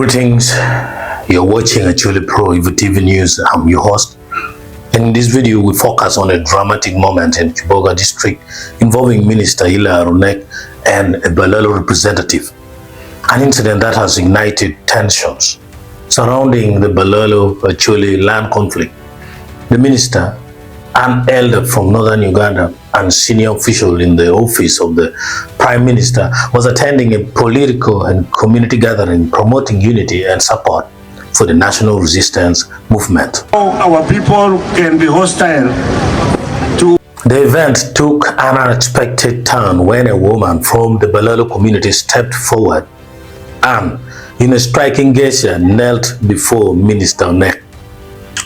Greetings, you're watching Acholi Pro Evo TV News. I'm your host. In this video, we focus on a dramatic moment in Kiboga district involving Minister Onek and a Balaalo representative. An incident that has ignited tensions surrounding the Balaalo-Acholi land conflict. The minister, an elder from northern Uganda and senior official in the office of the Prime Minister, was attending a political and community gathering promoting unity and support for the national resistance movement. Our people can be hostile to... The event took an unexpected turn when a woman from the Balaalo community stepped forward and, in a striking gesture, knelt before Minister Onek.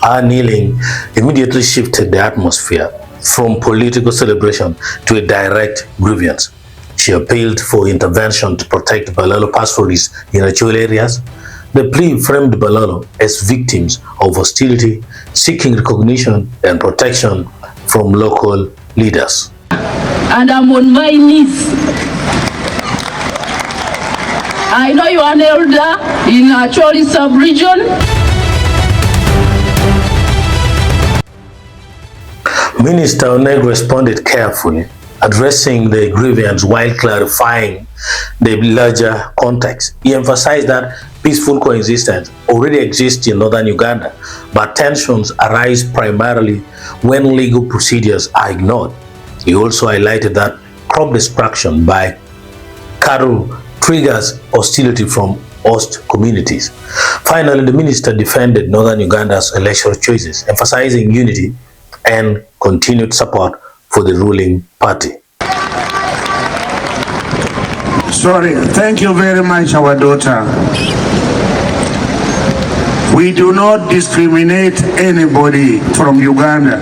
Her kneeling immediately shifted the atmosphere from political celebration to a direct grievance. She appealed for intervention to protect Balaalo pastoralists in Acholi areas. The plea framed Balaalo as victims of hostility, seeking recognition and protection from local leaders. And I'm on my knees. I know you are an elder in Acholi sub-region. Minister Onek responded carefully, addressing the grievance while clarifying the larger context. He emphasized that peaceful coexistence already exists in northern Uganda, but tensions arise primarily when legal procedures are ignored. He also highlighted that crop destruction by cattle triggers hostility from host communities. Finally, the minister defended northern Uganda's electoral choices, emphasizing unity and continued support for the ruling party. Sorry, thank you very much, our daughter. We do not discriminate anybody from Uganda.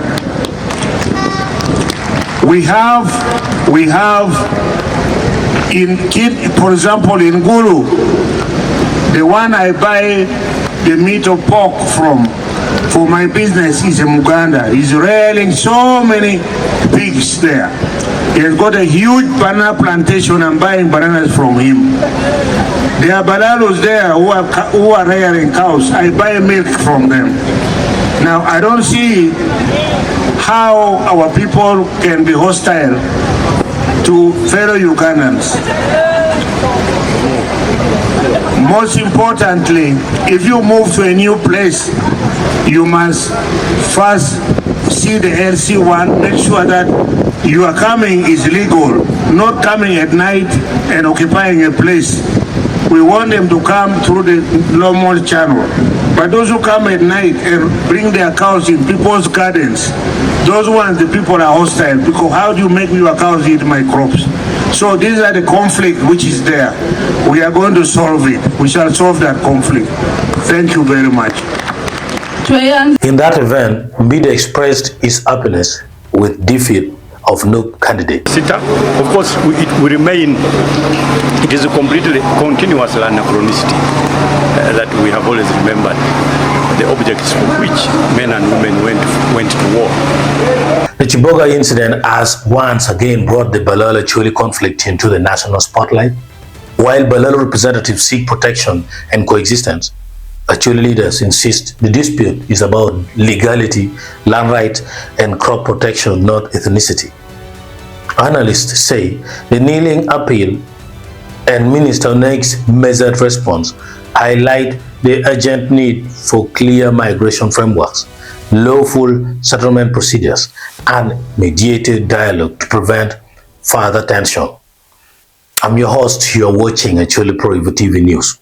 We have for example, in Gulu, the one I buy the meat of pork from for my business is in Uganda. He's rearing so many pigs there. He has got a huge banana plantation. I'm buying bananas from him. There are Balaalos there who are rearing cows. I buy milk from them. Now, I don't see how our people can be hostile to fellow Ugandans. Most importantly, if you move to a new place, you must first see the LC1, make sure that you are coming is legal, not coming at night and occupying a place. We want them to come through the normal channel. But those who come at night and bring their cows in people's gardens, those ones, the people are hostile, because how do you make your cows eat my crops? So these are the conflict which is there. We are going to solve it. We shall solve that conflict. Thank you very much. In that event, Mbide expressed his happiness with defeat of no candidate. Of course, it is a completely continuous anachronicity that we have always remembered the objects for which men and women went to war. The Kiboga incident has once again brought the Balaalo-Acholi conflict into the national spotlight. While Balaalo representatives seek protection and coexistence, Acholi leaders insist the dispute is about legality, land rights, and crop protection, not ethnicity. Analysts say the kneeling appeal and Minister Onek's measured response highlight the urgent need for clear migration frameworks, lawful settlement procedures, and mediated dialogue to prevent further tension. I'm your host. You are watching Acholi Pro Evo TV News.